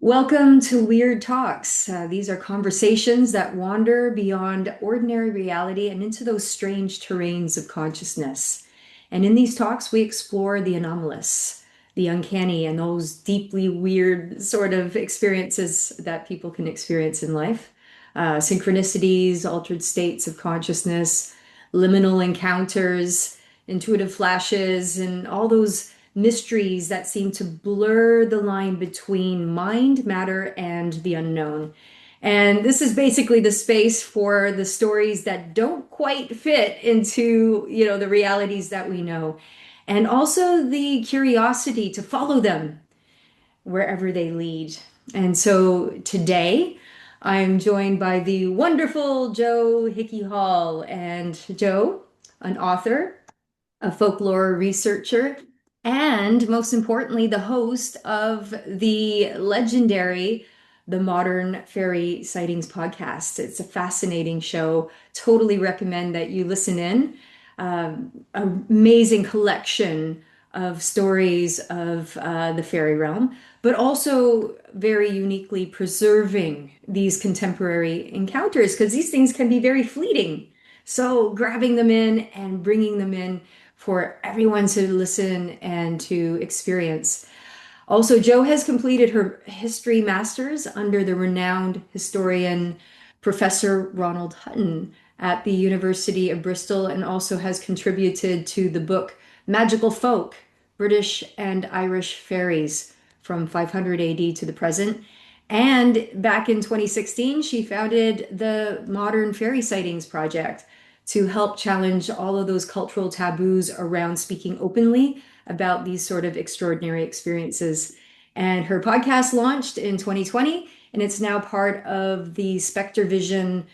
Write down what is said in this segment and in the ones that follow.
Welcome to Weird Talks. These are conversations that wander beyond ordinary reality and into those strange terrains of consciousness. And in these talks, we explore the anomalous, the uncanny, and those deeply weird sort of experiences that people can experience in life. Synchronicities, altered states of consciousness, liminal encounters, intuitive flashes, and all those mysteries that seem to blur the line between mind, matter, and the unknown. And this is basically the space for the stories that don't quite fit into, the realities that we know. And also the curiosity to follow them wherever they lead. And so today I'm joined by the wonderful Jo Hickey-Hall. And Jo, an author, a folklore researcher, and most importantly, the host of the legendary The Modern Fairy Sightings Podcast. It's a fascinating show. Totally recommend that you listen in. Amazing collection of stories of the fairy realm, but also very uniquely preserving these contemporary encounters because these things can be very fleeting. So grabbing them in and bringing them in for everyone to listen and to experience. Also, Jo has completed her history master's under the renowned historian Professor Ronald Hutton at the University of Bristol and also has contributed to the book Magical Folk, British and Irish Fairies from 500 AD to the present. And back in 2016, she founded the Modern Fairy Sightings Project to help challenge all of those cultural taboos around speaking openly about these sort of extraordinary experiences. And her podcast launched in 2020, and it's now part of the Spectre Vision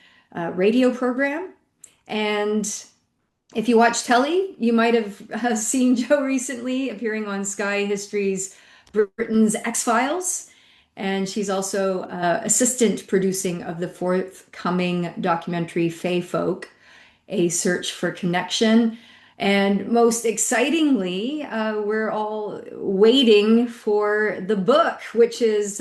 radio program. And if you watch telly, you might have seen Jo recently appearing on Sky History's Britain's X-Files. And she's also assistant producing of the forthcoming documentary Fae Folk, A Search for Connection. And most excitingly, we're all waiting for the book, which is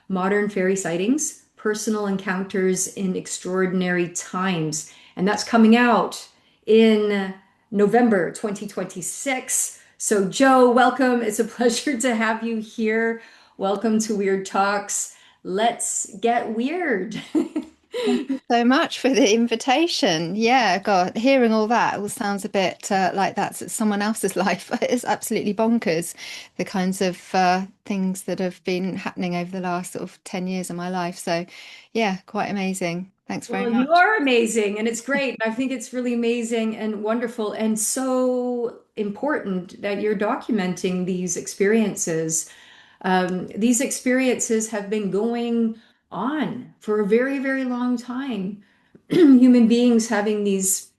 Modern Fairy Sightings, Personal Encounters in Extraordinary Times. And that's coming out in November 2026. So Jo, welcome. It's a pleasure to have you here. Welcome to Weird Talks. Let's get weird. Thank you so much for the invitation. Yeah, God, hearing all that all sounds a bit like that's someone else's life. It's absolutely bonkers, the kinds of things that have been happening over the last sort of 10 years of my life. So, yeah, quite amazing. Thanks very Well, you much. are amazing, and it's great. I think it's really amazing and wonderful and so important that you're documenting these experiences. These experiences have been going on for a very, very long time. Human beings having these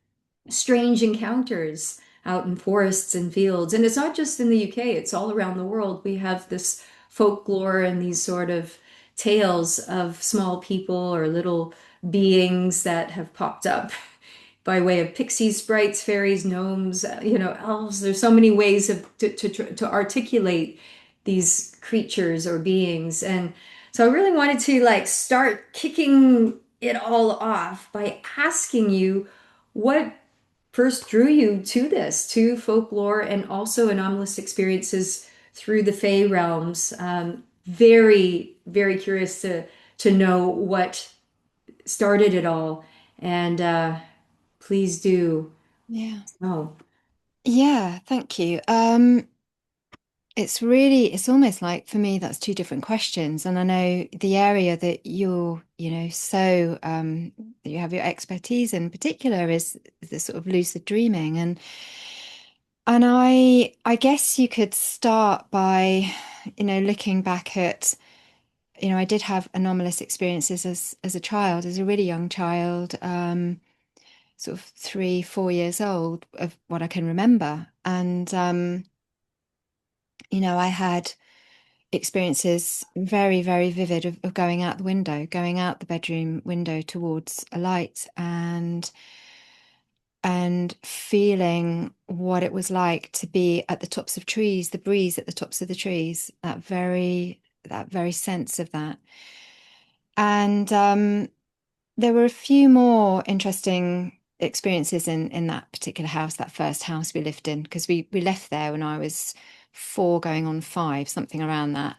strange encounters out in forests and fields. And it's not just in the UK, it's all around the world. We have this folklore and these sort of tales of small people or little beings that have popped up by way of pixies, sprites, fairies, gnomes, elves. There's so many ways to articulate these creatures or beings. And so I really wanted to like start kicking it all off by asking you what first drew you to this, to folklore and also anomalous experiences through the Fey realms. Very, very curious to know what started it all. And please do. Yeah. Oh, Yeah, thank you. It's almost like for me, that's two different questions. And I know the area that that you have your expertise in particular is the sort of lucid dreaming. And I guess you could start by, looking back at, I did have anomalous experiences as a child, as a really young child, sort of 3, 4 years old, of what I can remember. And I had experiences very, very vivid of going out the window, going out the bedroom window towards a light, and and feeling what it was like to be at the tops of trees, the breeze at the tops of the trees, that very sense of that. And there were a few more interesting experiences in that particular house, that first house we lived in, because we left there when I was 4 going on 5, something around that.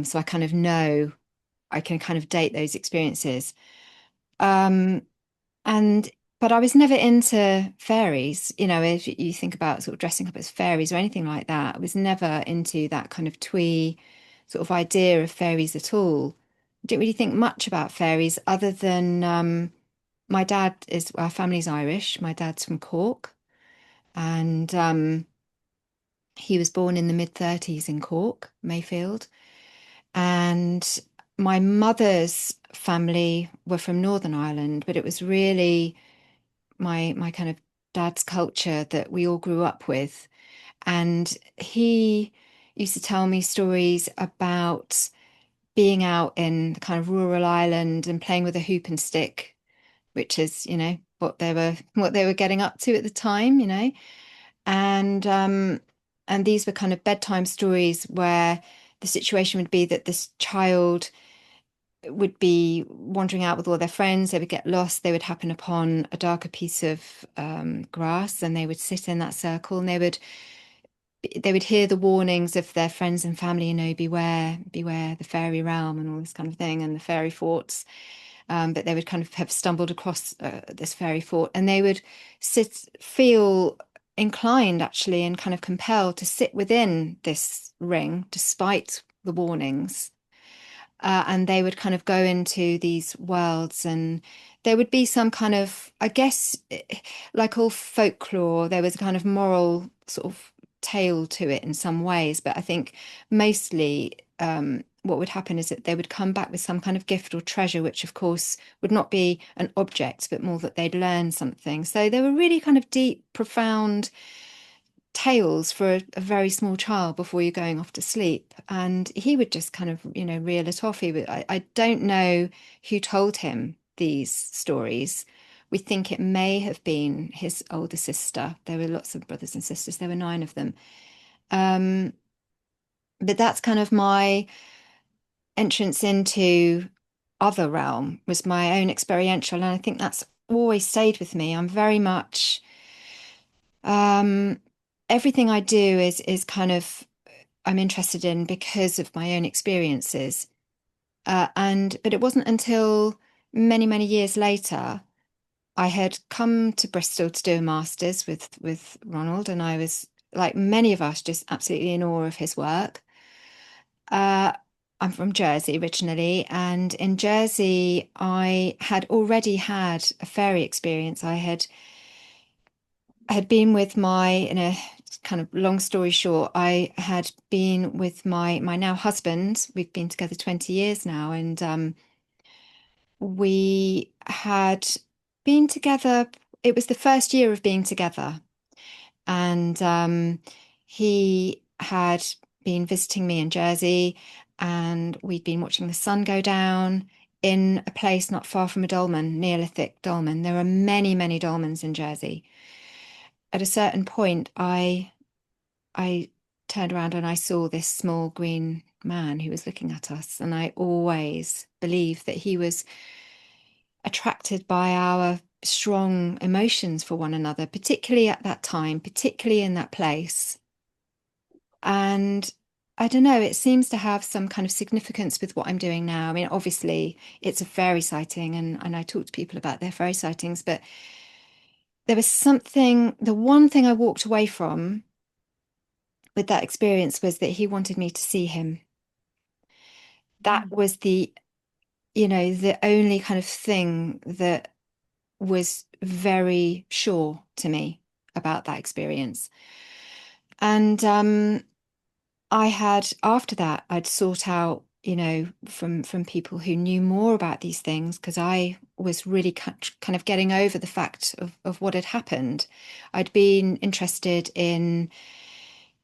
So I kind of know, I can kind of date those experiences. Um, and but I was never into fairies, if you think about sort of dressing up as fairies or anything like that. I was never into that kind of twee sort of idea of fairies at all. I didn't really think much about fairies other than my dad is, our family's Irish. My dad's from Cork, and he was born in the mid 30s in Cork, Mayfield. And my mother's family were from Northern Ireland, but it was really my kind of dad's culture that we all grew up with. And he used to tell me stories about being out in the kind of rural Ireland and playing with a hoop and stick, which is, what they were getting up to at the time, and these were kind of bedtime stories where the situation would be that this child would be wandering out with all their friends. They would get lost. They would happen upon a darker piece of grass, and they would sit in that circle, and they would hear the warnings of their friends and family, beware, beware the fairy realm and all this kind of thing, and the fairy forts. But they would kind of have stumbled across this fairy fort, and they would feel inclined actually and kind of compelled to sit within this ring despite the warnings. And they would kind of go into these worlds, and there would be some kind of, I guess, like all folklore, there was a kind of moral sort of tale to it in some ways. But I think mostly what would happen is that they would come back with some kind of gift or treasure, which of course would not be an object, but more that they'd learn something. So they were really kind of deep, profound tales for a very small child before you're going off to sleep. And he would just kind of, reel it off. I don't know who told him these stories. We think it may have been his older sister. There were lots of brothers and sisters. There were 9 of them. Um, but that's kind of my entrance into other realm, was my own experiential. And I think that's always stayed with me. I'm very much um, everything I do is kind of, I'm interested in because of my own experiences. But it wasn't until many, many years later I had come to Bristol to do a master's with Ronald, and I was, like many of us, just absolutely in awe of his work. Uh, I'm from Jersey originally, and in Jersey, I had already had a fairy experience. I had been with in a kind of long story short, I had been with my now husband. We've been together 20 years now, and we had been together. It was the first year of being together, and he had been visiting me in Jersey, and we'd been watching the sun go down in a place not far from a dolmen, Neolithic dolmen. There are many, many dolmens in Jersey. At a certain point, I turned around and I saw this small green man who was looking at us, and I always believed that he was attracted by our strong emotions for one another, particularly at that time, particularly in that place. And I don't know, it seems to have some kind of significance with what I'm doing now. I mean, obviously, it's a fairy sighting, and I talk to people about their fairy sightings, but there was something, the one thing I walked away from with that experience was that he wanted me to see him. That was the only kind of thing that was very sure to me about that experience. And I had, after that, I'd sought out, from people who knew more about these things, because I was really kind of getting over the fact of what had happened. I'd been interested in,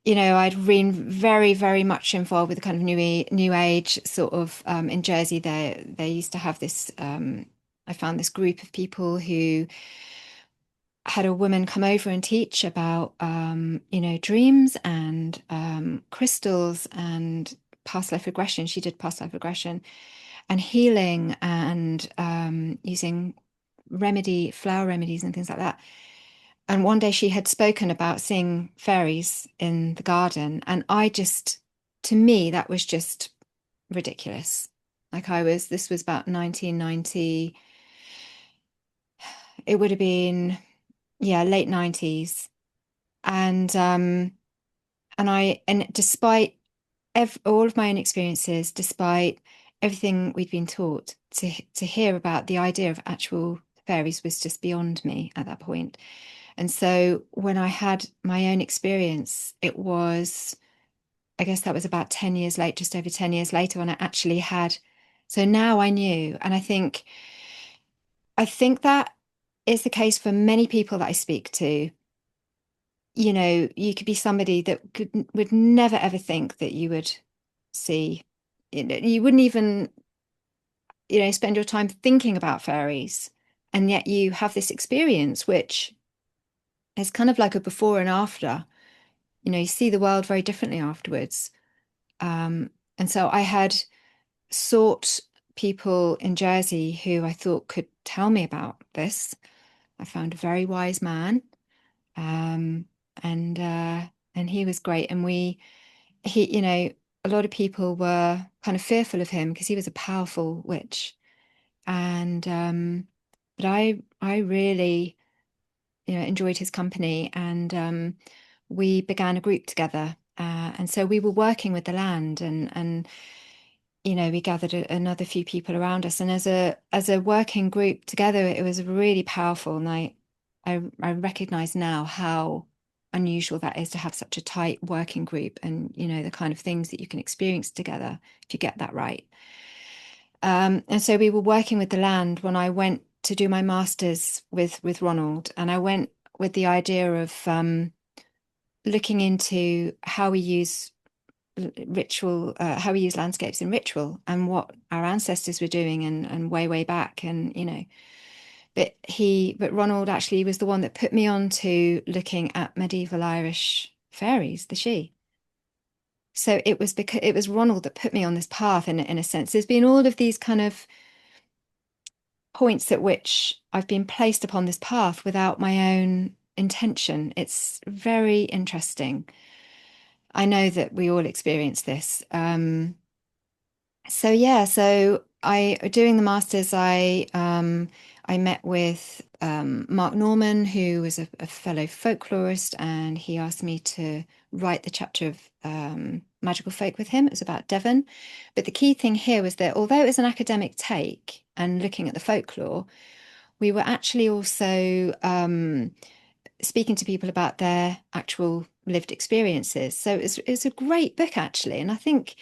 I'd been very, very much involved with the kind of new age sort of in Jersey. They used to have this. I found this group of people who had a woman come over and teach about, dreams and crystals and past life regression. She did past life regression and healing and using flower remedies and things like that. And one day she had spoken about seeing fairies in the garden. And to me, that was just ridiculous. This was about 1990. It would have been, yeah, late 90s. And despite all of my own experiences, despite everything we'd been taught, to hear about the idea of actual fairies was just beyond me at that point. And so when I had my own experience, I guess that was about 10 years late, just over 10 years later, when I actually had. So now I knew. And I think that is the case for many people that I speak to. You could be somebody that would never ever think that you would see. You wouldn't even, spend your time thinking about fairies. And yet you have this experience, which is kind of like a before and after. You see the world very differently afterwards. And so I had sought people in Jersey who I thought could tell me about this. I found a very wise man, um, and he was great. And a lot of people were kind of fearful of him because he was a powerful witch. And but I really, enjoyed his company, and we began a group together. And so we were working with the land, and we gathered another few people around us, and as a working group together, it was really powerful. And I recognize now how unusual that is to have such a tight working group, and the kind of things that you can experience together if you get that right. And so we were working with the land when I went to do my master's with Ronald, and I went with the idea of looking into how we use how we use landscapes in ritual and what our ancestors were doing, and way back. And but Ronald actually was the one that put me on to looking at medieval Irish fairies, the Sidhe. So it was because it was Ronald that put me on this path, in a sense. There's been all of these kind of points at which I've been placed upon this path without my own intention. It's very interesting. I know that we all experience this. So yeah, so I doing the masters, I met with Mark Norman, who was a fellow folklorist, and he asked me to write the chapter of magical folk with him. It was about Devon, but the key thing here was that although it was an academic take and looking at the folklore, we were actually also speaking to people about their actual lived experiences. So it's a great book actually, and I think.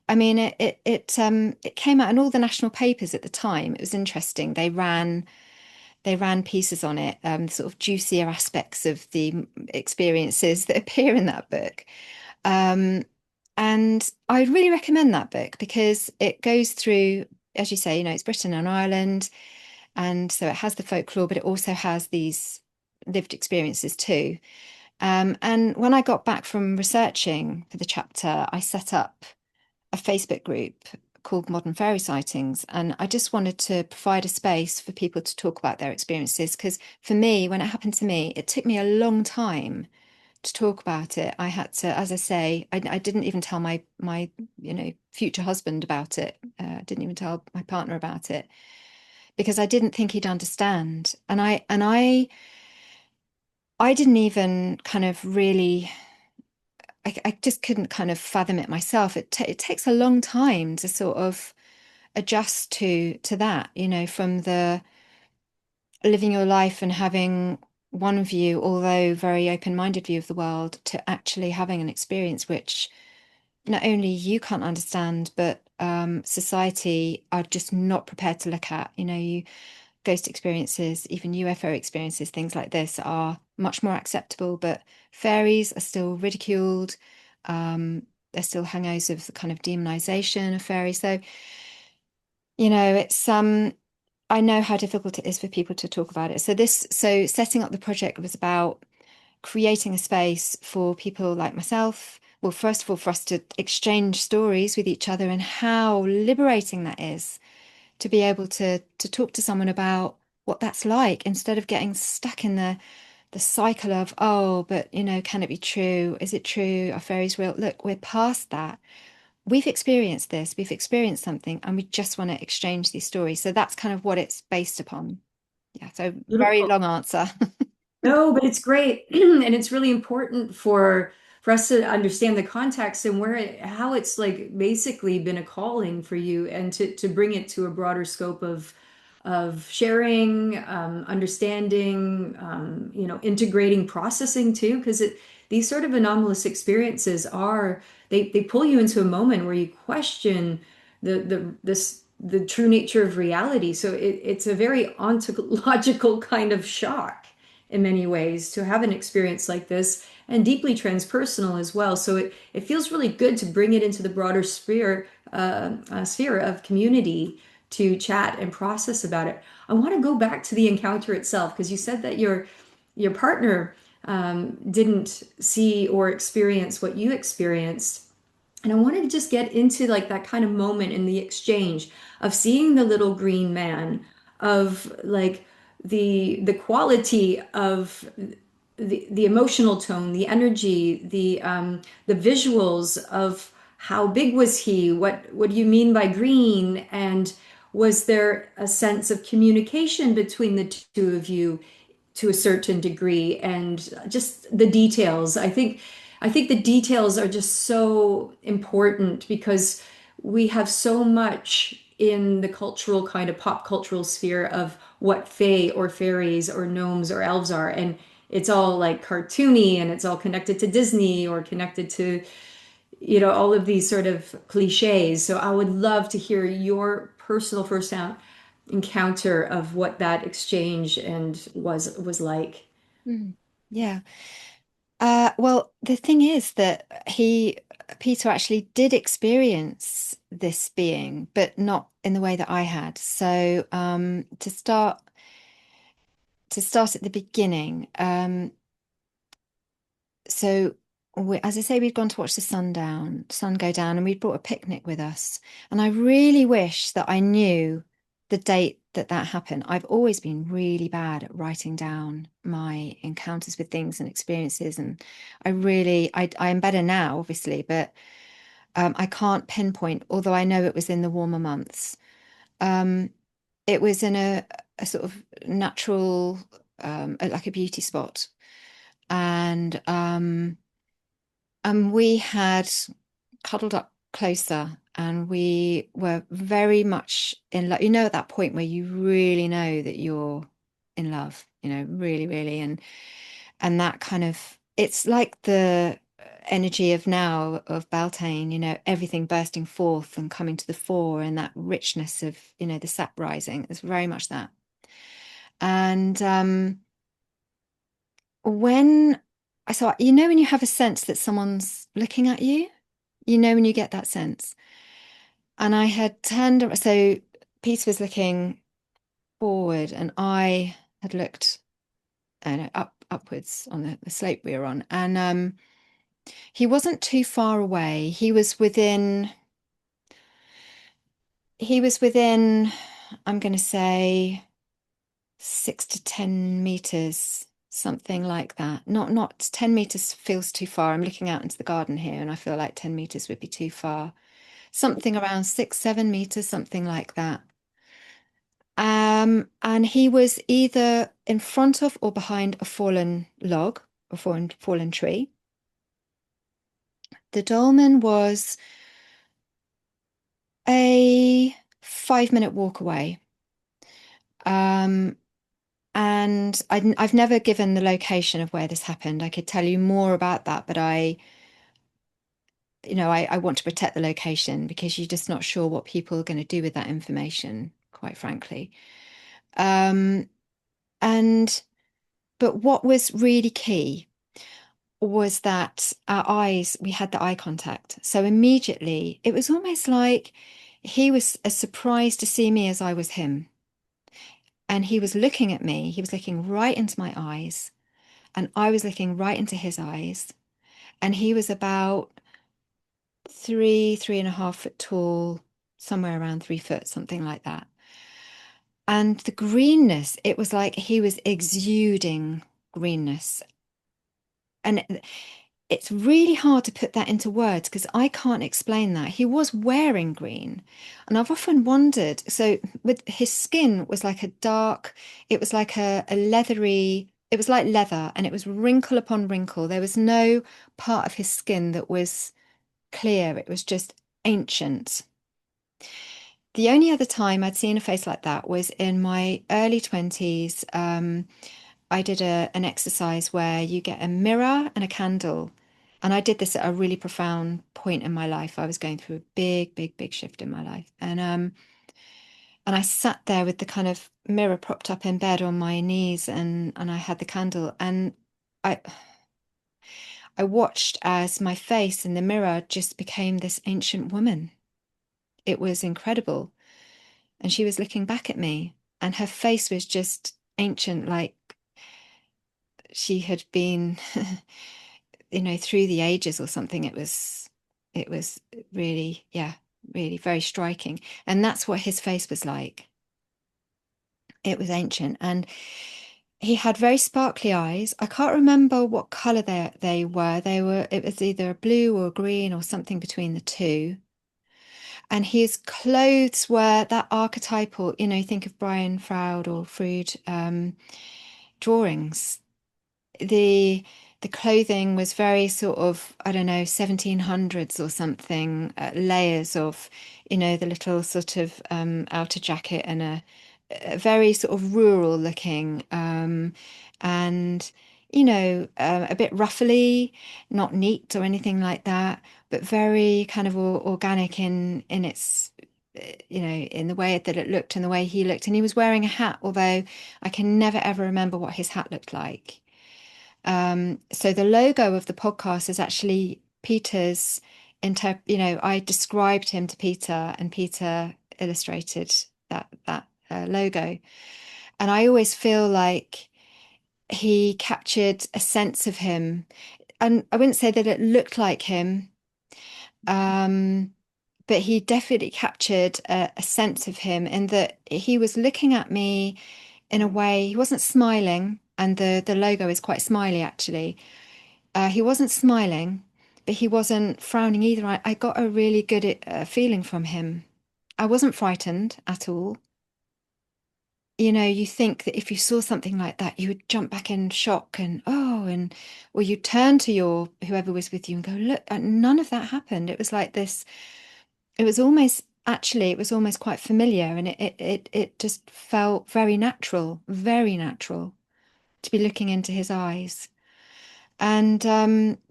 I mean, it came out in all the national papers at the time. It was interesting. They ran pieces on it, sort of juicier aspects of the experiences that appear in that book. Um, and I really recommend that book because it goes through, as you say, it's Britain and Ireland, and so it has the folklore, but it also has these lived experiences too. And when I got back from researching for the chapter, I set up a Facebook group called Modern Fairy Sightings. And I just wanted to provide a space for people to talk about their experiences. Because for me, when it happened to me, it took me a long time to talk about it. I had to, as I say, I didn't even tell my future husband about it. I didn't even tell my partner about it because I didn't think he'd understand. And I didn't even kind of really. I just couldn't kind of fathom it myself. It takes a long time to sort of adjust to that, from the living your life and having one view, although very open-minded view of the world, to actually having an experience which not only you can't understand, but society are just not prepared to look at. Ghost experiences, even UFO experiences, things like this are much more acceptable, but fairies are still ridiculed. There's still hangovers of the kind of demonization of fairies. So, it's I know how difficult it is for people to talk about it. So setting up the project was about creating a space for people like myself. Well, first of all, for us to exchange stories with each other and how liberating that is to be able to talk to someone about what that's like instead of getting stuck in the cycle of, oh, but can it be true? Is it true? Are fairies real? Look, we're past that. We've experienced this, we've experienced something, and we just want to exchange these stories. So that's kind of what it's based upon. Yeah, so very Beautiful. long answer. No, but it's great, and it's really important for us to understand the context and how it's like basically been a calling for you, and to bring it to a broader scope of sharing, understanding, integrating, processing too, because these sort of anomalous experiences they pull you into a moment where you question the true nature of reality. So it's a very ontological kind of shock in many ways to have an experience like this, and deeply transpersonal as well. So it feels really good to bring it into the broader sphere of community to chat and process about it. I want to go back to the encounter itself because you said that your partner didn't see or experience what you experienced. And I wanted to just get into like that kind of moment in the exchange of seeing the little green man, of like the quality of the emotional tone, the energy, the visuals of how big was he? What do you mean by green? And was there a sense of communication between the two of you to a certain degree? And just the details. I think the details are just so important because we have so much in the cultural kind of pop cultural sphere of what fae or fairies or gnomes or elves are, and it's all like cartoony and it's all connected to Disney or connected to all of these sort of cliches. So I would love to hear your personal first-hand encounter of what that exchange and was like. Mm, yeah. Well, the thing is that Peter actually did experience this being, but not in the way that I had. So, to start at the beginning, so as I say, we'd gone to watch the sun go down, and we'd brought a picnic with us. And I really wish that I knew the date that that happened. I've always been really bad at writing down my encounters with things and experiences, and I am better now, obviously, but I can't pinpoint. Although I know it was in the warmer months. Um, it was in a sort of natural, like a beauty spot, and we had cuddled up closer, and we were very much in love. At that point where you really know that you're in love, really, really, and that kind of, it's like the energy of now of Beltane, everything bursting forth and coming to the fore, and that richness of, the sap rising. It's very much that. And when when you have a sense that someone's looking at you, when you get that sense. And I had turned, so Peter was looking forward, and I had looked, I don't know, upwards on the slope we were on. And he wasn't too far away. He was within, I'm going to say 6 to 10 meters, something like that. Not 10 meters feels too far. I'm looking out into the garden here, and I feel like 10 meters would be too far. Something around 6, 7 meters, something like that. And he was either in front of or behind a fallen log, a fallen tree. The dolmen was a 5 minute walk away. Um, and I've never given the location of where this happened. I could tell you more about that, but I want to protect the location because you're just not sure what people are going to do with that information, quite frankly. Um, and but what was really key was that we had the eye contact. So immediately it was almost like he was as surprised to see me as I was him. And he was looking at me. He was looking right into my eyes, and I was looking right into his eyes. And he was about 3.5 foot tall, somewhere around 3 foot, something like that. And the greenness, it was like he was exuding greenness. And it's really hard to put that into words because I can't explain that. He was wearing green. And I've often wondered, so with his skin was like a dark, it was like a leathery, it was like leather, and it was wrinkle upon wrinkle. There was no part of his skin that was clear. It was just ancient. The only other time I'd seen a face like that was in my early 20s. I did an exercise where you get a mirror and a candle. And I did this at a really profound point in my life. I was going through a big, big, big shift in my life. And I sat there with the kind of mirror propped up in bed on my knees, and I had the candle, and I I watched as my face in the mirror just became this ancient woman. It was incredible. And she was looking back at me, and her face was just ancient, like she had been, through the ages or something. It was really, yeah, really very striking. And that's what his face was like. It was ancient. And he had very sparkly eyes. I can't remember what color they were. It was either blue or green or something between the two. And his clothes were that archetypal, think of Brian Froud or Froud drawings. The clothing was very sort of, I don't know, 1700s or something, layers of, the little sort of outer jacket, and a very sort of rural looking, and a bit ruffly, not neat or anything like that, but very kind of organic in its in the way that it looked and the way he looked. And he was wearing a hat, although I can never ever remember what his hat looked like. So the logo of the podcast is actually Peter's I described him to Peter, and Peter illustrated that logo. And I always feel like he captured a sense of him. And I wouldn't say that it looked like him, um, but he definitely captured a sense of him in that he was looking at me in a way. He wasn't smiling, and the logo is quite smiley actually. He wasn't smiling, but he wasn't frowning either. I got a really good feeling from him. I wasn't frightened at all. You think that if you saw something like that, you would jump back in shock and oh, and or you turn to your whoever was with you and go, look, none of that happened. It was like this. It was almost quite familiar, and it just felt very natural to be looking into his eyes. And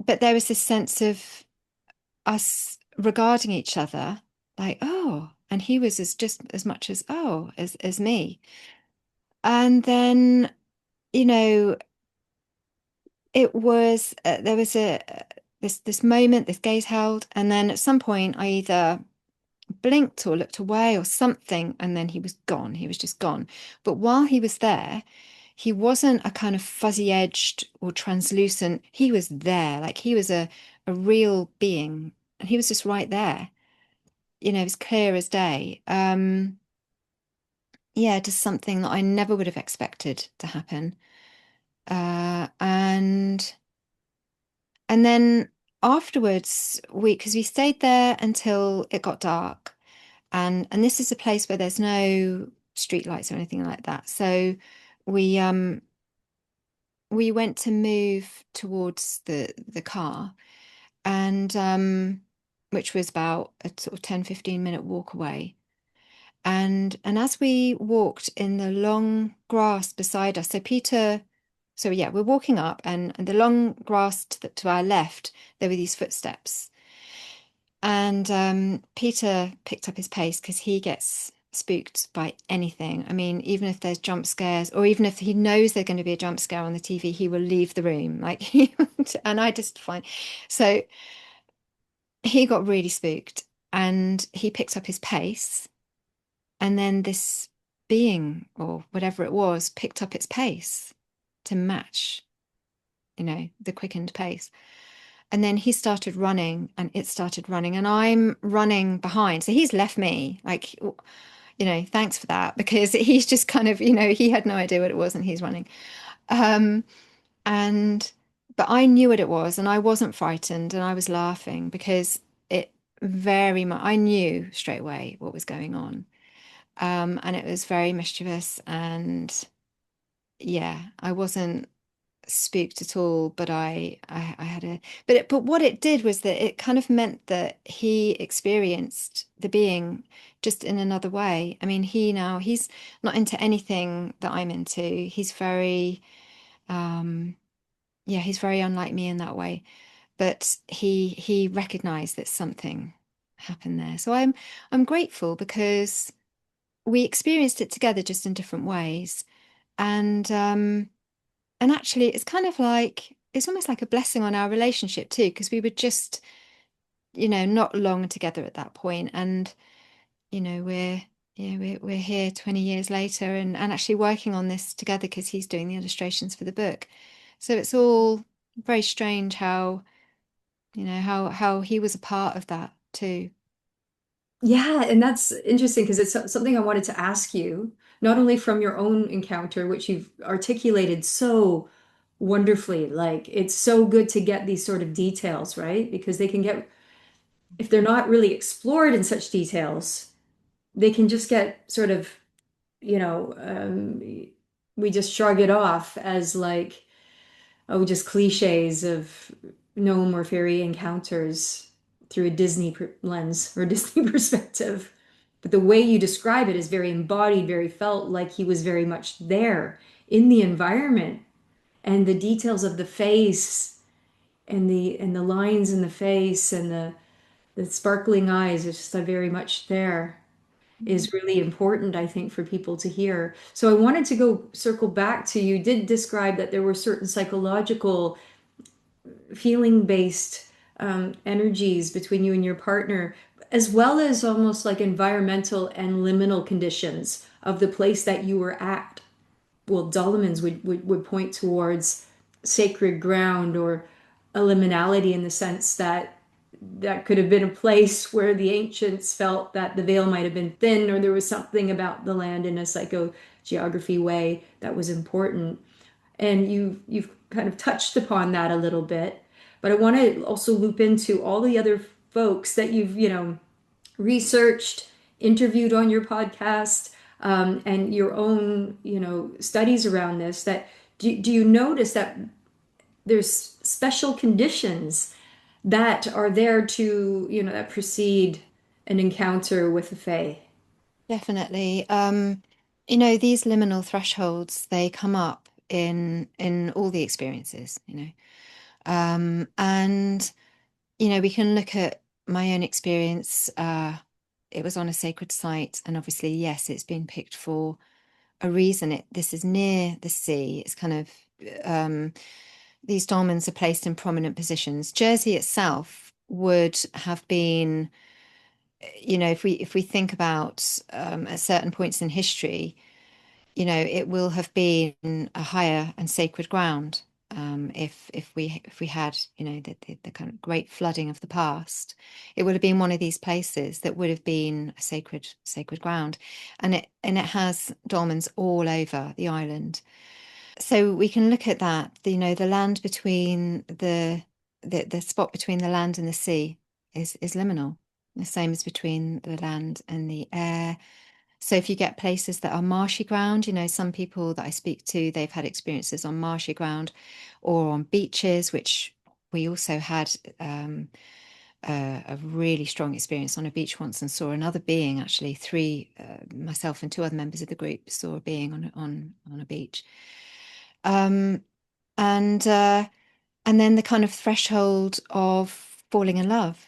but there was this sense of us regarding each other like, oh, and he was as just as much as oh as me. And then, you know, it was there was a this moment, this gaze held, and then at some point I either blinked or looked away or something, and then he was gone. He was just gone. But while he was there, he wasn't a kind of fuzzy edged or translucent. He was there, like he was a real being, and he was just right there. It was clear as day. Yeah, just something that I never would have expected to happen. And then afterwards, because we stayed there until it got dark, and this is a place where there's no street lights or anything like that. So we we went to move towards the car, and which was about a sort of 10-15 minute walk away. And as we walked in the long grass beside us, so yeah, we're walking up, and the long grass to our left, there were these footsteps. And Peter picked up his pace because he gets spooked by anything. I mean, even if there's jump scares, or even if he knows there's going to be a jump scare on the TV, he will leave the room. Like and I just find so he got really spooked, and he picked up his pace, and then this being or whatever it was picked up its pace to match, the quickened pace. And then he started running and it started running and I'm running behind. So he's left me like, thanks for that, because he's just kind of, he had no idea what it was and he's running. Um, and but I knew what it was and I wasn't frightened and I was laughing because it very much, I knew straight away what was going on. And it was very mischievous and yeah, I wasn't spooked at all, but I had a but what it did was that it kind of meant that he experienced the being just in another way. I mean, he's not into anything that I'm into. He's very yeah, he's very unlike me in that way. But he recognized that something happened there. So I'm grateful because we experienced it together just in different ways. And actually, it's kind of like it's almost like a blessing on our relationship too, because we were just, not long together at that point, and we're here 20 years later, and actually working on this together because he's doing the illustrations for the book. So it's all very strange how how he was a part of that too. Yeah, and that's interesting because it's something I wanted to ask you, not only from your own encounter, which you've articulated so wonderfully. Like, it's so good to get these sort of details, right? Because they can get, if they're not really explored in such details, they can just get sort of, you know, we just shrug it off as like, oh, just cliches of gnome or fairy encounters through a Disney lens or Disney perspective. But the way you describe it is very embodied, very felt like he was very much there in the environment, and the details of the face and the lines in the face and the sparkling eyes is just very much there is really important, I think, for people to hear. So I wanted to go circle back to you did describe that there were certain psychological feeling based energies between you and your partner, as well as almost like environmental and liminal conditions of the place that you were at. Well, Dolomans would point towards sacred ground or a liminality in the sense that that could have been a place where the ancients felt that the veil might have been thin, or there was something about the land in a psychogeography way that was important. And you've kind of touched upon that a little bit, but I want to also loop into all the other folks that you've researched, interviewed on your podcast, and your own studies around this. That do you notice that there's special conditions that are there to that precede an encounter with the Fae? Definitely. These liminal thresholds, they come up in all the experiences, and we can look at my own experience. It was on a sacred site, and obviously, yes, it's been picked for a reason. This is near the sea. It's kind of these dolmens are placed in prominent positions. Jersey itself would have been, if we think about at certain points in history, it will have been a higher and sacred ground. If we had, the kind of great flooding of the past, it would have been one of these places that would have been a sacred ground, and it has dolmens all over the island. So we can look at that. The land between the spot between the land and the sea is liminal. The same as between the land and the air. So if you get places that are marshy ground, some people that I speak to, they've had experiences on marshy ground or on beaches, which we also had a really strong experience on a beach once and saw another being, actually, myself and two other members of the group saw a being on a beach. Um, and and then the kind of threshold of falling in love.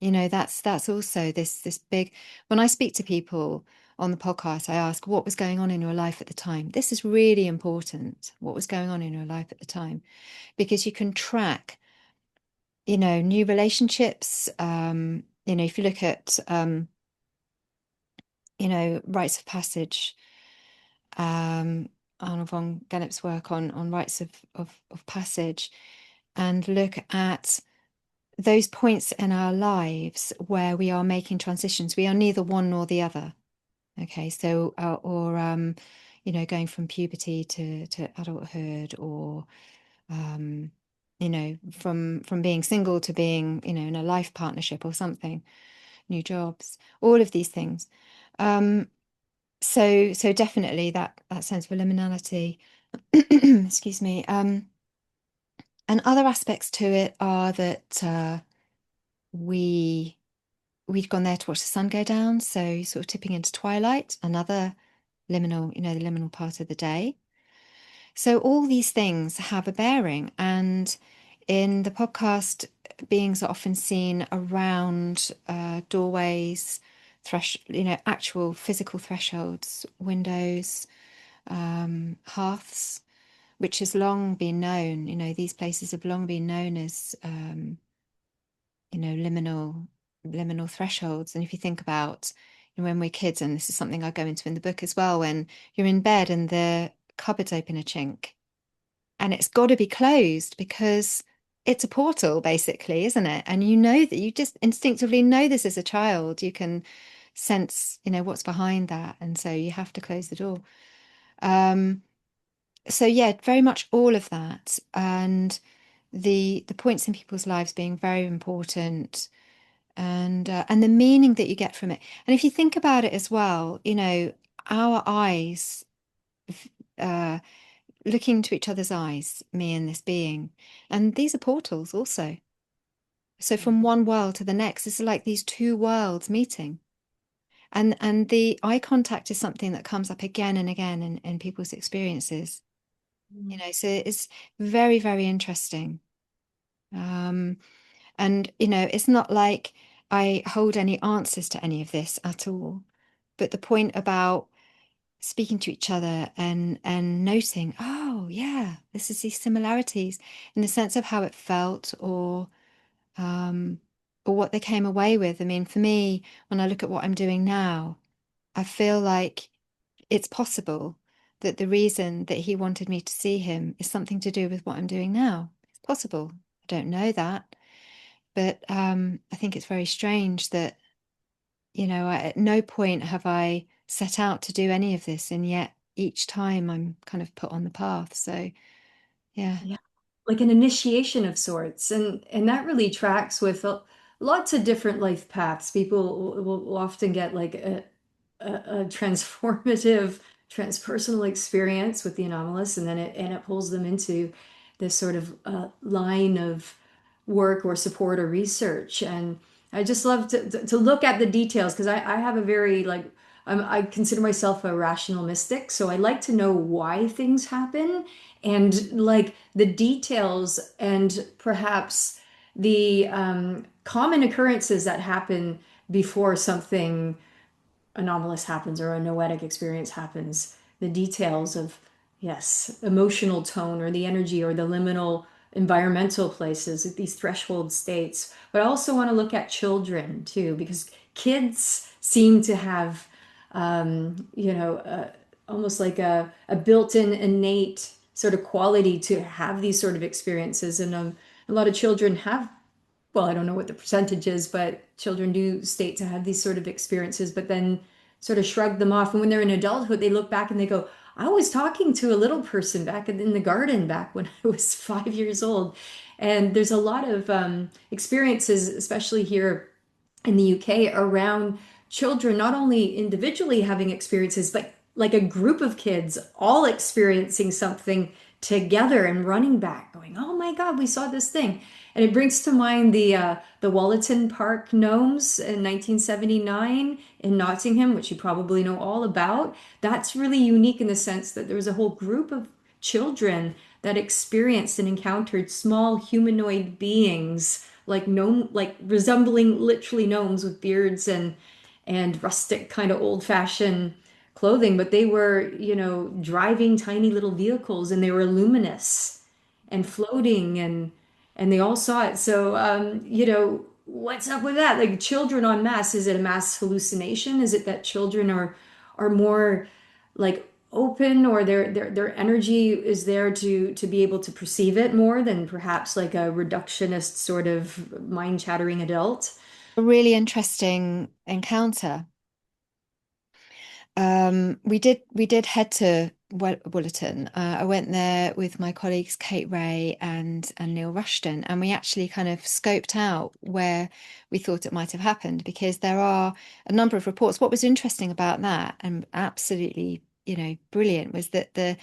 That's also this big. When I speak to people on the podcast, I ask what was going on in your life at the time. This is really important. What was going on in your life at the time? Because you can track, new relationships. If you look at, rites of passage, Arnold von Gennep's work on rites of passage, and look at those points in our lives where we are making transitions. We are neither one nor the other. Okay, so or going from puberty to adulthood, or from being single to being, in a life partnership or something, new jobs, all of these things. So definitely that sense of liminality, excuse me. And other aspects to it are that we we'd gone there to watch the sun go down, so sort of tipping into twilight, another liminal, the liminal part of the day. So all these things have a bearing, and in the podcast, beings are often seen around doorways, actual physical thresholds, windows, hearths, which has long been known. These places have long been known as liminal thresholds. And if you think about, when we're kids, and this is something I go into in the book as well, when you're in bed and the cupboards open a chink, and it's got to be closed because it's a portal, basically, isn't it? And that you just instinctively know this as a child. You can sense, what's behind that, and so you have to close the door. So yeah, very much all of that, and the points in people's lives being very important, and the meaning that you get from it. And if you think about it as well, our eyes, uh, looking into each other's eyes, me and this being, and these are portals also. So from one world to the next, it's like these two worlds meeting. And the eye contact is something that comes up again and again in people's experiences. So it's very, very interesting. Um, and it's not like I hold any answers to any of this at all. But the point about speaking to each other and noting, oh yeah, this is these similarities in the sense of how it felt, um, or what they came away with. I mean, for me, when I look at what I'm doing now, I feel like it's possible that the reason that he wanted me to see him is something to do with what I'm doing now. It's possible. I don't know that, but I think it's very strange that, at no point have I set out to do any of this, and yet each time I'm kind of put on the path. So, yeah. Yeah, like an initiation of sorts, and that really tracks with lots of different life paths. People will often get like a transformative, transpersonal experience with the anomalous, and then it pulls them into this sort of line of work or support or research. And I just love to look at the details because I have a very like I consider myself a rational mystic, so I like to know why things happen and like the details and perhaps the common occurrences that happen before something anomalous happens or a noetic experience happens, the details of, yes, emotional tone or the energy or the liminal environmental places, these threshold states. But I also want to look at children too, because kids seem to have, almost like a built-in innate sort of quality to have these sort of experiences. And a lot of children have, well, I don't know what the percentage is, but children do state to have these sort of experiences, but then sort of shrug them off. And when they're in adulthood, they look back and they go, I was talking to a little person back in the garden back when I was 5 years old. And there's a lot of experiences, especially here in the UK, around children not only individually having experiences, but like a group of kids all experiencing something together and running back, going, "Oh my God, we saw this thing." And it brings to mind the Wollaton Park Gnomes in 1979 in Nottingham, which you probably know all about. That's really unique in the sense that there was a whole group of children that experienced and encountered small humanoid beings like gnome, like resembling literally gnomes with beards and rustic kind of old-fashioned clothing, but they were, driving tiny little vehicles and they were luminous and floating and they all saw it. So what's up with that? Like children en masse, is it a mass hallucination? Is it that children are more like open, or their energy is there to be able to perceive it more than perhaps like a reductionist sort of mind chattering adult. A really interesting encounter. We did head to Wollaton. I went there with my colleagues Kate Ray and Neil Rushton, and we actually kind of scoped out where we thought it might have happened because there are a number of reports. What was interesting about that, and absolutely, brilliant, was that the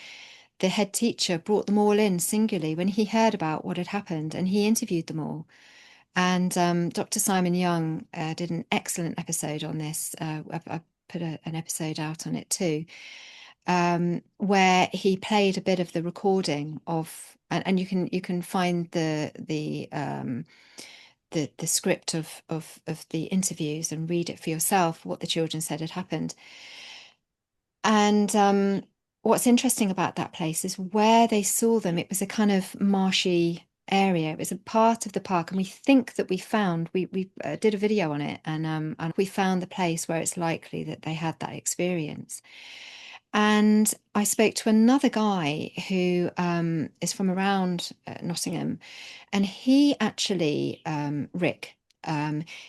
head teacher brought them all in singularly when he heard about what had happened, and he interviewed them all. And Dr. Simon Young did an excellent episode on this. I put an episode out on it too, where he played a bit of the recording of, and you can find the script of the interviews and read it for yourself, what the children said had happened. And what's interesting about that place is where they saw them. It was a kind of marshy area. It was a part of the park, and we think that we did a video on it, and we found the place where it's likely that they had that experience. And I spoke to another guy who is from around Nottingham, and he actually, Rick,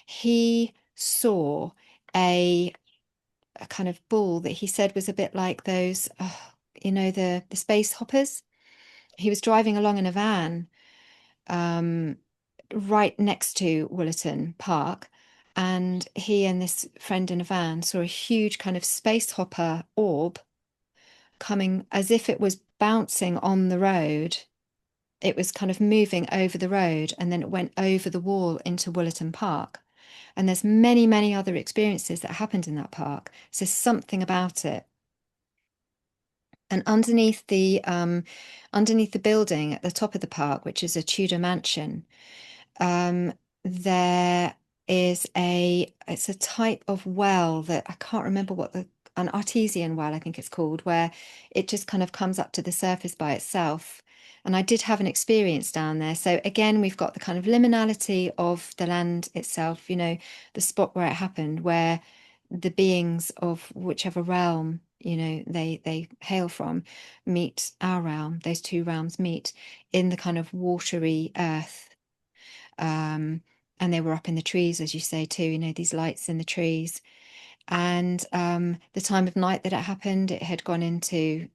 he saw a a kind of ball that he said was a bit like those, the space hoppers. He was driving along in a van, um, right next to Wollaton Park, and he and this friend in a van saw a huge kind of space hopper orb coming as if it was bouncing on the road. It was kind of moving over the road, and then it went over the wall into Wollaton Park. And there's many, many other experiences that happened in that park. So something about it. And underneath the building at the top of the park, which is a Tudor mansion, there is it's a type of well that I can't remember an artesian well, I think it's called, where it just kind of comes up to the surface by itself. And I did have an experience down there. So again, we've got the kind of liminality of the land itself, the spot where it happened, where the beings of whichever realm, they hail from, meet our realm. Those two realms meet in the kind of watery earth. Um, and they were up in the trees, as you say, too, these lights in the trees. And the time of night that it happened, it had gone into,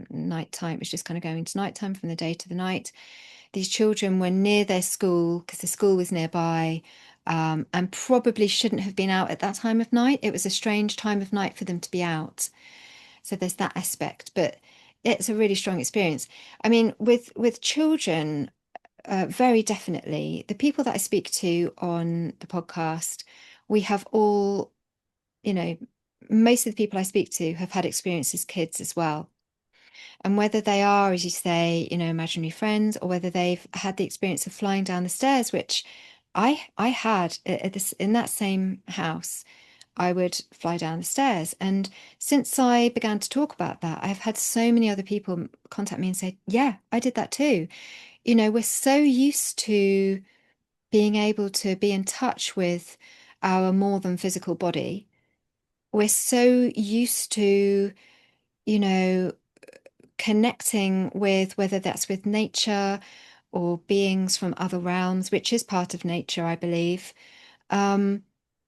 nighttime. It was just kind of going into nighttime from the day to the night. These children were near their school because the school was nearby, and probably shouldn't have been out at that time of night. It was a strange time of night for them to be out. So there's that aspect, but it's a really strong experience. I mean, with children, very definitely. The people that I speak to on the podcast, we have all, you know, most of the people I speak to have had experiences as kids as well. And whether they are, as you say, imaginary friends, or whether they've had the experience of flying down the stairs, which I had at this in that same house. I would fly down the stairs. And since I began to talk about that, I've had so many other people contact me and say, yeah, I did that too. We're so used to being able to be in touch with our more than physical body. We're so used to, you know, connecting with whether that's with nature or beings from other realms, which is part of nature, I believe, um,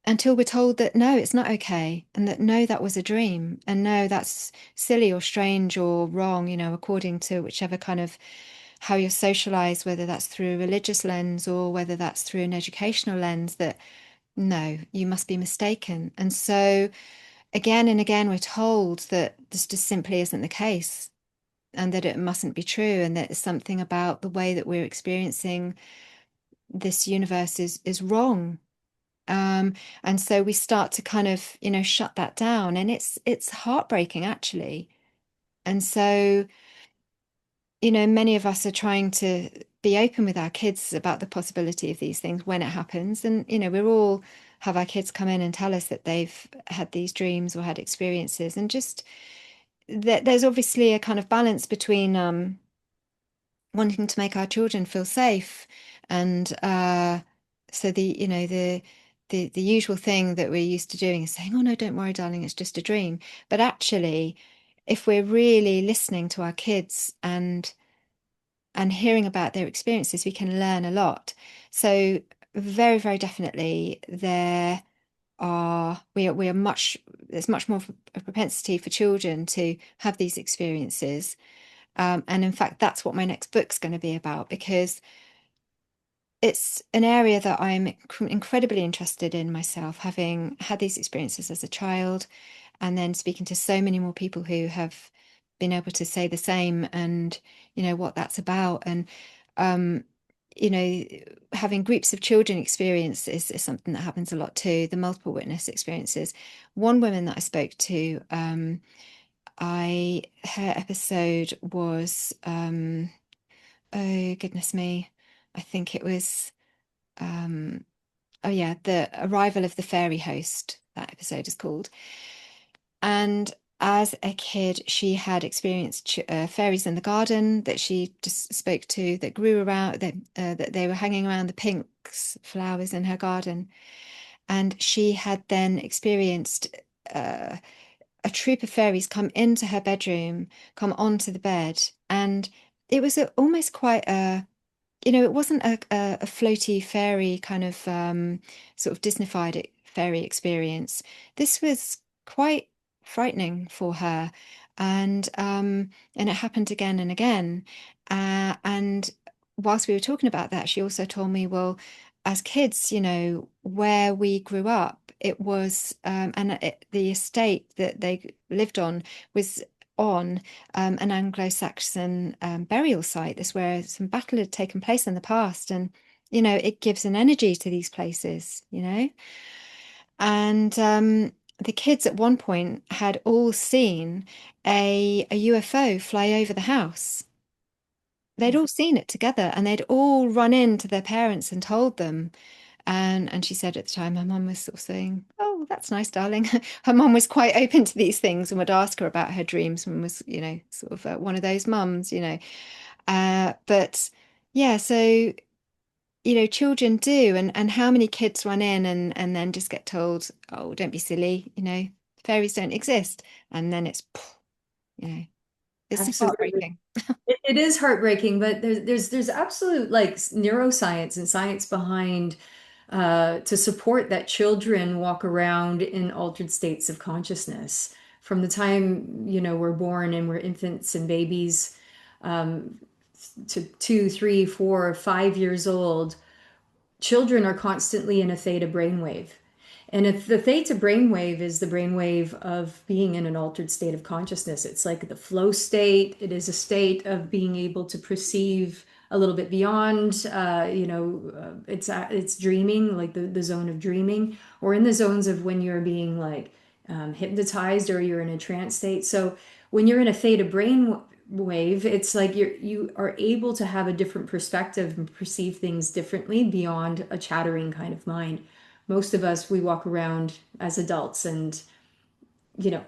until we're told that no, it's not okay, and that no, that was a dream, and no, that's silly or strange or wrong, according to whichever kind of how you're socialized, whether that's through a religious lens or whether that's through an educational lens, that no, you must be mistaken. And so again and again, we're told that this just simply isn't the case, and that it mustn't be true, and that something about the way that we're experiencing this universe is wrong. Um, and so we start to kind of, shut that down, and it's heartbreaking actually. And so, many of us are trying to be open with our kids about the possibility of these things when it happens. And, we're all have our kids come in and tell us that they've had these dreams or had experiences, and just that there's obviously a kind of balance between wanting to make our children feel safe, and so the usual thing that we're used to doing is saying, oh no, don't worry, darling, it's just a dream. But actually, if we're really listening to our kids and hearing about their experiences, we can learn a lot. So very, very definitely we are much there's much more of a propensity for children to have these experiences. And in fact, that's what my next book's going to be about, because it's an area that I'm incredibly interested in myself, having had these experiences as a child, and then speaking to so many more people who have been able to say the same, and what that's about. And um, you know, having groups of children experience is something that happens a lot too. The multiple witness experiences. One woman that I spoke to, her episode was oh goodness me, I think it was um, oh yeah, the arrival of the fairy host. That episode is called. And as a kid, she had experienced fairies in the garden that she just spoke to, that grew around, that they were hanging around the pinks flowers in her garden. And she had then experienced uh, a troop of fairies come into her bedroom, come onto the bed, and it was almost quite a it wasn't a floaty fairy kind of sort of Disneyfied fairy experience. This was quite frightening for her, and it happened again and again. And whilst we were talking about that, she also told me, well, as kids, where we grew up, it was the estate that they lived on was on an Anglo-Saxon burial site. This where some battle had taken place in the past, and it gives an energy to these places. And the kids at one point had all seen a UFO fly over the house. They'd all seen it together, and they'd all run in to their parents and told them. And she said at the time, her mum was sort of saying, "Oh, that's nice, darling." Her mum was quite open to these things and would ask her about her dreams, and was, sort of one of those mums. But yeah, so children do, and how many kids run in and then just get told, "Oh, don't be silly, fairies don't exist," and then you know, it's just Absolutely. heartbreaking. It is heartbreaking, but there's absolute like neuroscience and science behind to support that children walk around in altered states of consciousness from the time we're born and we're infants and babies um, to 2, 3, 4, 5 years old. Children are constantly in a theta brainwave. And if the theta brainwave is the brainwave of being in an altered state of consciousness, it's like the flow state. It is a state of being able to perceive a little bit beyond, it's dreaming, like the zone of dreaming, or in the zones of when you're being like hypnotized or you're in a trance state. So when you're in a theta brain wave, it's like you are able to have a different perspective and perceive things differently beyond a chattering kind of mind. Most of us, we walk around as adults and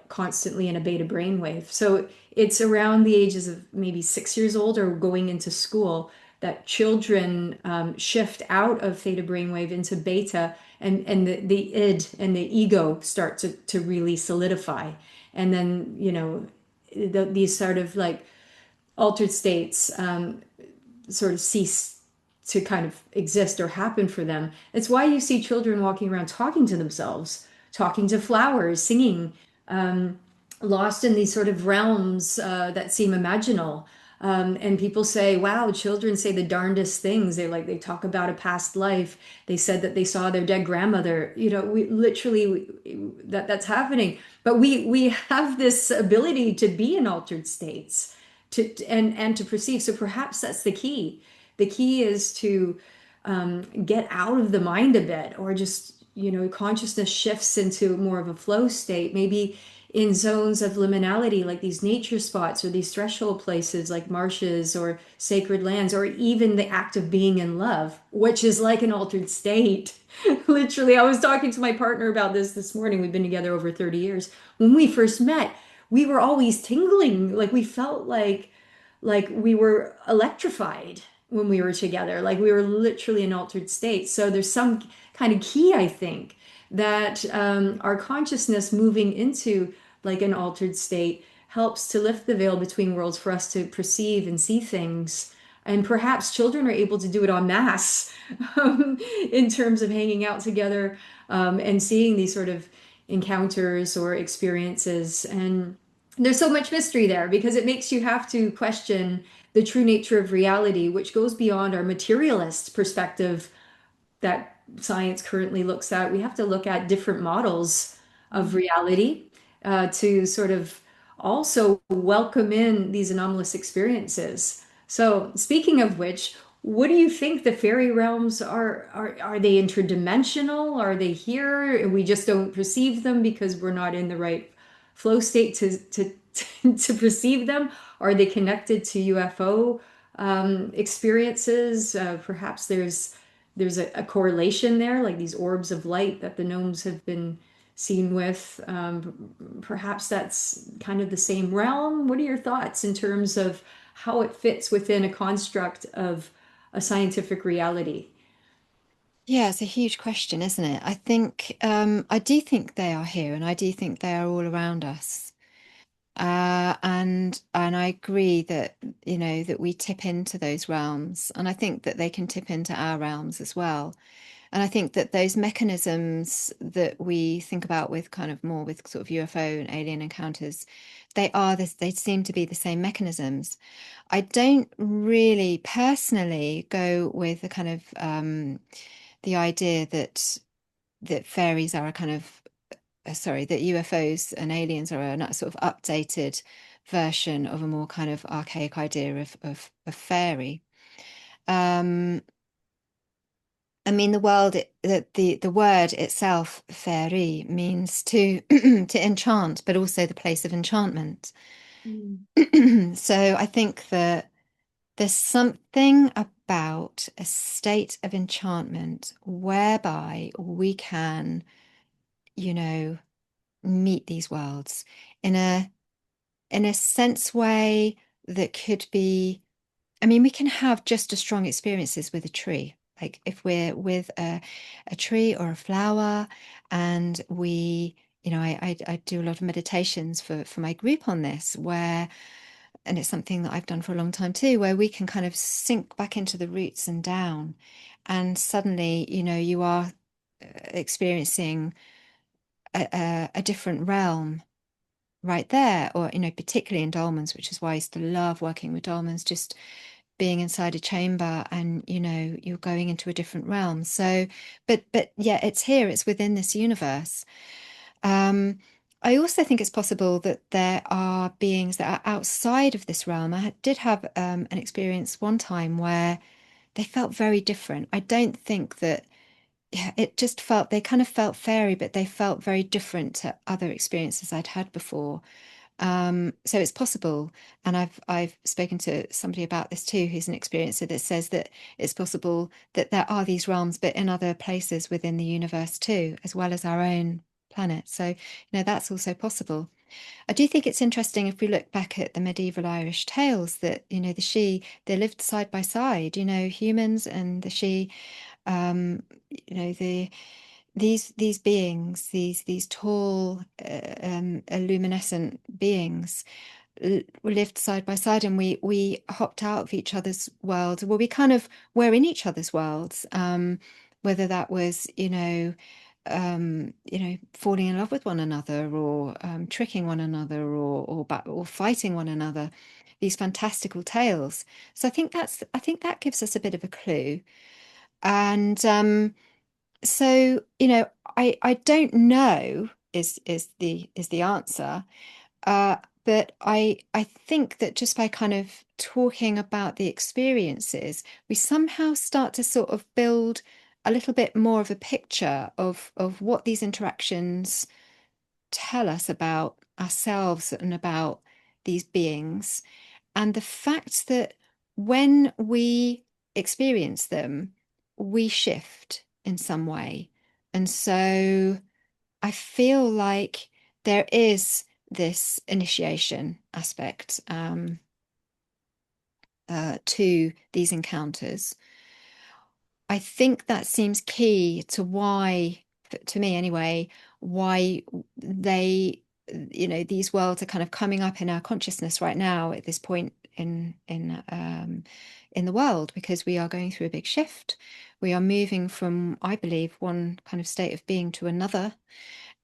constantly in a beta brainwave. So it's around the ages of maybe 6 years old or going into school that children shift out of theta brainwave into beta, and the id and the ego start to really solidify. And then, these sort of like altered states sort of cease to kind of exist or happen for them. It's why you see children walking around talking to themselves, talking to flowers, singing, lost in these sort of realms that seem imaginal. And people say, wow, children say the darndest things. They talk about a past life. They said that they saw their dead grandmother. We literally that's happening. But we have this ability to be in altered states and to perceive. So perhaps that's the key. The key is to get out of the mind a bit, or just consciousness shifts into more of a flow state, maybe in zones of liminality, like these nature spots or these threshold places like marshes or sacred lands, or even the act of being in love, which is like an altered state. Literally, I was talking to my partner about this morning. We've been together over 30 years. When we first met, we were always tingling, like we felt like we were electrified when we were together, like we were literally in altered states. So there's some kind of key, I think, that our consciousness moving into like an altered state helps to lift the veil between worlds for us to perceive and see things. And perhaps children are able to do it en masse in terms of hanging out together and seeing these sort of encounters or experiences. And there's so much mystery there because it makes you have to question the true nature of reality, which goes beyond our materialist perspective that science currently looks at. We have to look at different models of reality to sort of also welcome in these anomalous experiences. So, speaking of which, what do you think the fairy realms are? Are they interdimensional? Are they here and we just don't perceive them because we're not in the right flow state to to perceive them? Are they connected to UFO experiences? Perhaps there's a correlation there, like these orbs of light that the gnomes have been seen with. Perhaps that's kind of the same realm. What are your thoughts in terms of how it fits within a construct of a scientific reality? Yeah, it's a huge question, isn't it? I do think they are here, and I do think they are all around us. And I agree that, that we tip into those realms, and I think that they can tip into our realms as well. And I think that those mechanisms that we think about with kind of more with sort of UFO and alien encounters, they seem to be the same mechanisms. I don't really personally go with the kind of the idea that fairies are a kind of sorry, that UFOs and aliens are a sort of updated version of a more kind of archaic idea of fairy. Um, I mean, the word itself, fairy, means to to enchant, but also the place of enchantment. Mm. So I think that there's something about a state of enchantment whereby we can, you know, meet these worlds in a sense way that could be, I mean, we can have just as strong experiences with a tree. Like if we're with a tree or a flower and I do a lot of meditations for my group on this where, and it's something that I've done for a long time too, where we can kind of sink back into the roots and down. And suddenly, you are experiencing a different realm right there, or particularly in dolmens, which is why I used to love working with dolmens, just being inside a chamber and you're going into a different realm. So but yeah, it's here, it's within this universe. um I also think it's possible that there are beings that are outside of this realm. Did have an experience one time where they felt very different. I don't think that, yeah, it just felt, they kind of felt fairy, but they felt very different to other experiences I'd had before. So it's possible, and I've spoken to somebody about this too, who's an experiencer, that says that it's possible that there are these realms, but in other places within the universe too, as well as our own planet. So, that's also possible. I do think it's interesting if we look back at the medieval Irish tales that, the Sidhe, they lived side by side, humans and the Sidhe, um, these beings, these tall, luminescent beings, lived side by side, and we hopped out of each other's worlds. Well, we kind of were in each other's worlds, whether that was, falling in love with one another, or tricking one another, or fighting one another. These fantastical tales. So I think that gives us a bit of a clue. And so, I don't know is the answer. Uh, but I think that just by kind of talking about the experiences, we somehow start to sort of build a little bit more of a picture of what these interactions tell us about ourselves and about these beings. And the fact that when we experience them, we shift in some way. And so I feel like there is this initiation aspect to these encounters. I think that seems key to why, to me anyway, why they these worlds are kind of coming up in our consciousness right now at this point in the world, because we are going through a big shift. We are moving from, I believe, one kind of state of being to another,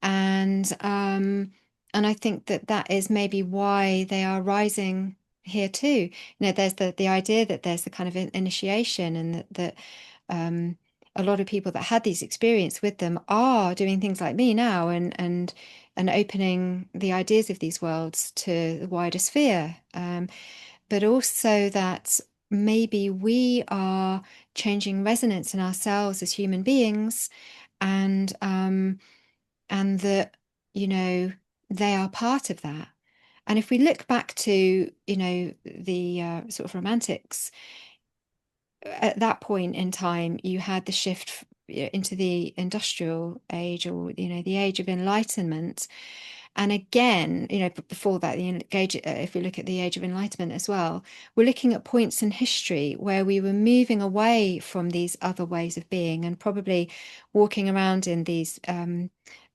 and I think that that is maybe why they are rising here too. There's the idea that there's the kind of initiation, and that um, a lot of people that had these experience with them are doing things like me now, and opening the ideas of these worlds to the wider sphere. But also that maybe we are changing resonance in ourselves as human beings, and that, you know, they are part of that. And if we look back to, the sort of romantics, at that point in time, you had the shift into the industrial age, or, the age of enlightenment. And again, before that, if we look at the Age of Enlightenment as well, we're looking at points in history where we were moving away from these other ways of being, and probably walking around in these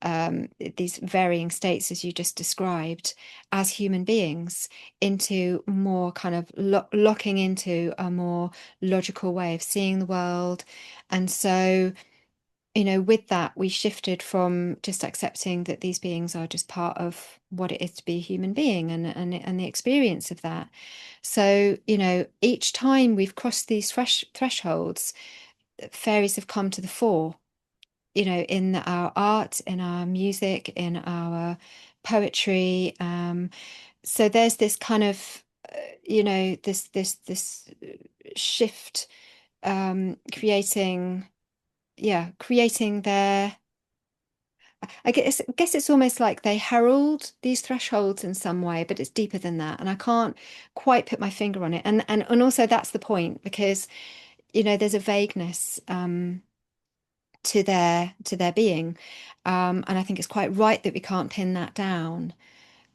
varying states, as you just described, as human beings, into more kind of locking into a more logical way of seeing the world. And so, with that, we shifted from just accepting that these beings are just part of what it is to be a human being, and the experience of that. So, each time we've crossed these thresholds, fairies have come to the fore, in our art, in our music, in our poetry. So there's this kind of, this shift, creating their. I guess it's almost like they herald these thresholds in some way, but it's deeper than that, and I can't quite put my finger on it. And also that's the point, because there's a vagueness to their being, and I think it's quite right that we can't pin that down.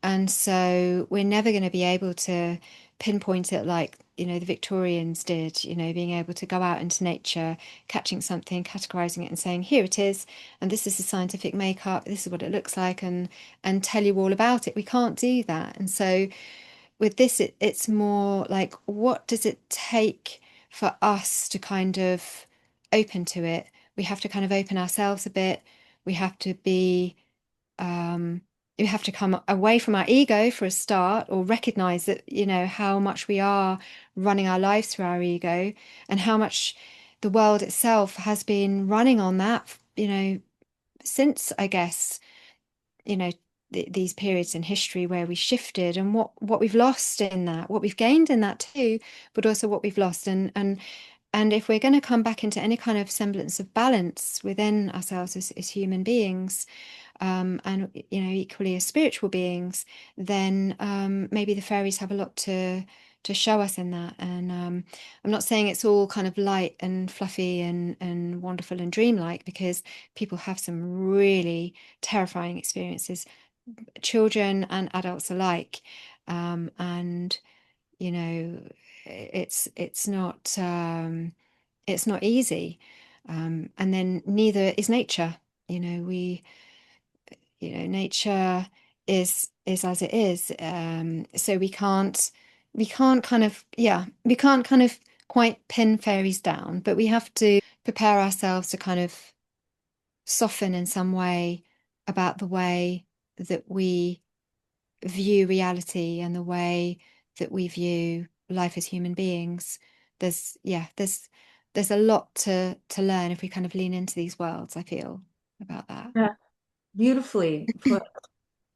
And so we're never going to be able to pinpoint it like, the Victorians did, being able to go out into nature, catching something, categorizing it and saying, here it is, and this is the scientific makeup, this is what it looks like, and tell you all about it. We can't do that. And so with this, it's more like, what does it take for us to kind of open to it? We have to kind of open ourselves a bit. We have to be um, we have to come away from our ego for a start, or recognize that, how much we are running our lives through our ego, and how much the world itself has been running on that, since, I guess, you know, these periods in history where we shifted, and what we've lost in that, what we've gained in that too, but also what we've lost. And if we're going to come back into any kind of semblance of balance within ourselves as human beings, and equally as spiritual beings, then maybe the fairies have a lot to show us in that. And I'm not saying it's all kind of light and fluffy and wonderful and dreamlike, because people have some really terrifying experiences, children and adults alike. And it's not easy. And then neither is nature. We nature is as it is. So we can't kind of, we can't kind of quite pin fairies down, but we have to prepare ourselves to kind of soften in some way about the way that we view reality, and the way that we view life as human beings. There's a lot to learn if we kind of lean into these worlds, I feel, about that. Yeah, beautifully put.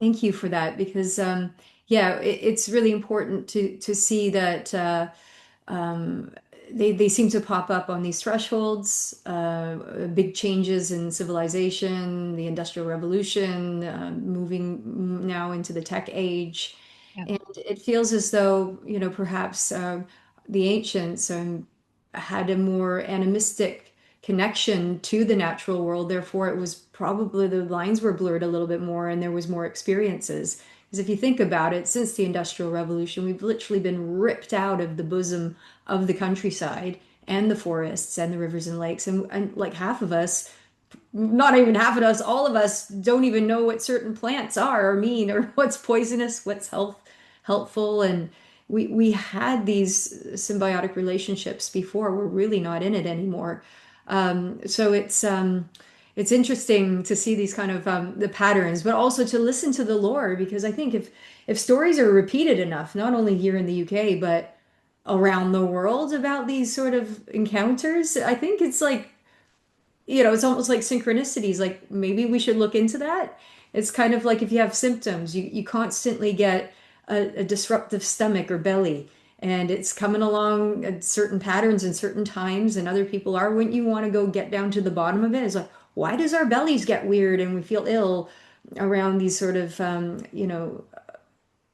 Thank you for that, because yeah, it's really important to see that um, they seem to pop up on these thresholds, big changes in civilization, the Industrial Revolution, moving now into the tech age. Yeah. And it feels as though, perhaps the ancients had a more animistic connection to the natural world. Therefore, it was probably the lines were blurred a little bit more, and there was more experiences. Because if you think about it, since the Industrial Revolution, we've literally been ripped out of the bosom of the countryside and the forests and the rivers and lakes. And like half of us not even half of us, all of us don't even know what certain plants are or mean or what's poisonous, what's helpful. And we had these symbiotic relationships before. We're really not in it anymore. So it's interesting to see these kind of the patterns, but also to listen to the lore because I think if stories are repeated enough, not only here in the UK, but around the world about these sort of encounters, I think it's like it's almost like synchronicities. Like maybe we should look into that. It's kind of like if you have symptoms, you constantly get a disruptive stomach or belly, and it's coming along at certain patterns and certain times, and other people are. Wouldn't you want to go get down to the bottom of it? It's like, why does our bellies get weird and we feel ill around these sort of,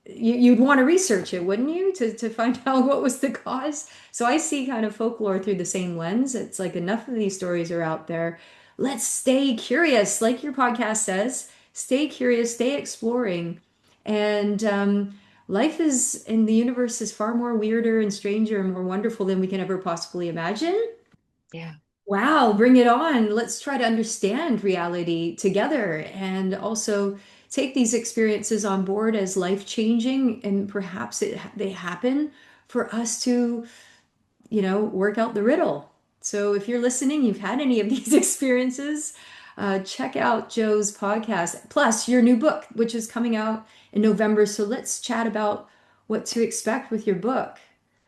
you'd want to research it, wouldn't you, to find out what was the cause? So I see kind of folklore through the same lens. It's like enough of these stories are out there. Let's stay curious, like your podcast says. Stay curious, stay exploring. And life is in the universe is far more weirder and stranger and more wonderful than we can ever possibly imagine. Yeah. Wow, bring it on. Let's try to understand reality together and also take these experiences on board as life-changing and perhaps they happen for us to, work out the riddle. So if you're listening, you've had any of these experiences, check out Jo's podcast, plus your new book, which is coming out in November. So let's chat about what to expect with your book.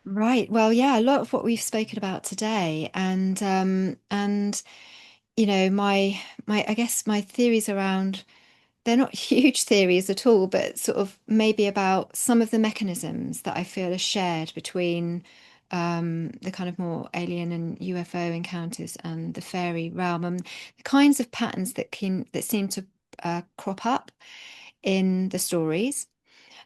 Right. Well, yeah, a lot of what we've spoken about today, and my I guess my theories around, they're not huge theories at all, but sort of maybe about some of the mechanisms that I feel are shared between the kind of more alien and UFO encounters and the fairy realm, and the kinds of patterns that seem to crop up in the stories.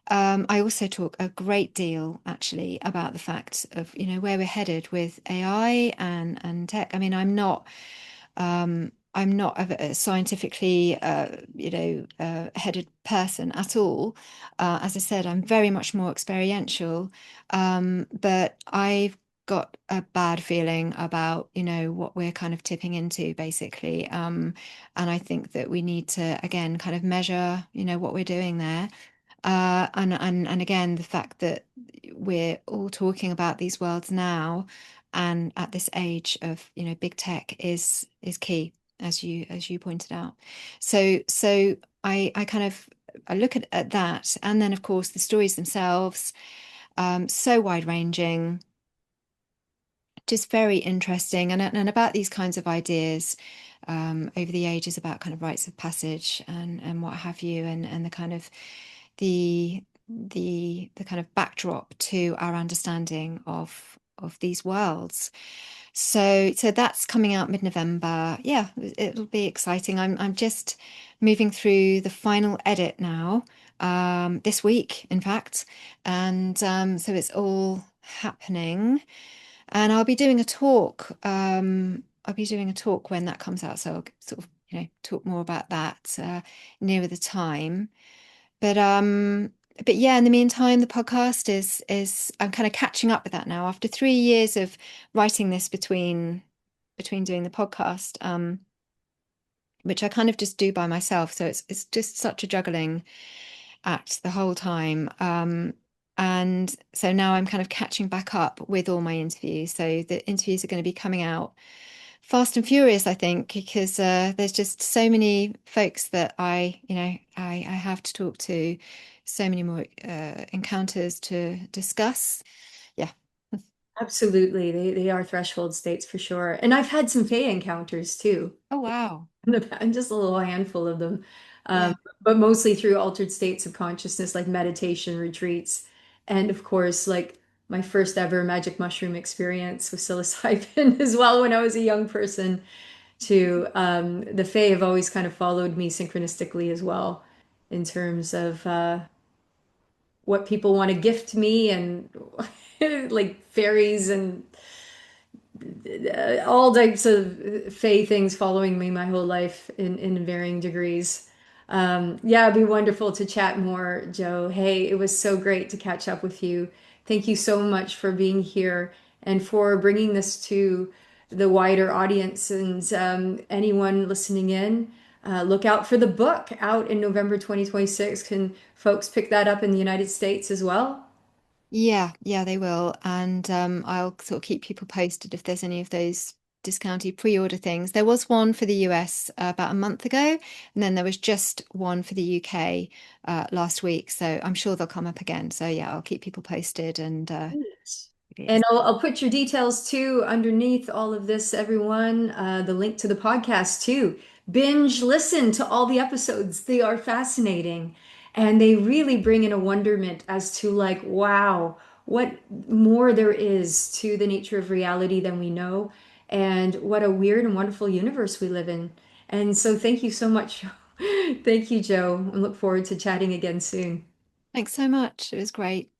I also talk a great deal actually about the fact of, where we're headed with AI and tech. I mean, I'm not a scientifically, headed person at all. As I said, I'm very much more experiential. But I've got a bad feeling about, what we're kind of tipping into, basically. And I think that we need to, again, kind of measure, what we're doing there. And again, the fact that we're all talking about these worlds now and at this age of, big tech is key, as you pointed out. So I kind of I look at that, and then of course the stories themselves, so wide ranging, just very interesting, and about these kinds of ideas over the ages about kind of rites of passage and what have you, and the kind of the kind of backdrop to our understanding of these worlds. So that's coming out mid-November. Yeah, it'll be exciting. I'm just moving through the final edit now, this week, in fact, and so it's all happening. And I'll be doing a talk. I'll be doing a talk when that comes out, so I'll sort of, talk more about that nearer the time. But um, but yeah, in the meantime, the podcast is I'm kind of catching up with that now after 3 years of writing this between doing the podcast, which I kind of just do by myself. So it's just such a juggling act the whole time. And so now I'm kind of catching back up with all my interviews. So the interviews are going to be coming out fast and furious, I think, because there's just so many folks that I have to talk to, so many more encounters to discuss. Yeah. Absolutely. They are threshold states for sure. And I've had some Fae encounters too. Oh, wow. And just a little handful of them. Yeah. But mostly through altered states of consciousness, like meditation retreats. And of course, like my first ever magic mushroom experience with psilocybin as well when I was a young person too. The Fae have always kind of followed me synchronistically as well in terms of what people want to gift me and like fairies and all types of Fae things following me my whole life in varying degrees. Yeah, it'd be wonderful to chat more, Joe. Hey, it was so great to catch up with you. Thank you so much for being here and for bringing this to the wider audience and anyone listening in. Look out for the book out in November 2026. Can folks pick that up in the United States as well? Yeah, yeah, they will. And I'll sort of keep people posted if there's any of those discounted pre-order things. There was one for the US about a month ago, and then there was just one for the UK last week. So I'm sure they'll come up again. So yeah, I'll keep people posted and Great. it And is. I'll put your details too underneath all of this, everyone. The link to the podcast too. Binge listen to all the episodes. They are fascinating. And they really bring in a wonderment as to like, wow, what more there is to the nature of reality than we know. And what a weird and wonderful universe we live in. And so thank you so much. Thank you, Joe. I look forward to chatting again soon. Thanks so much. It was great.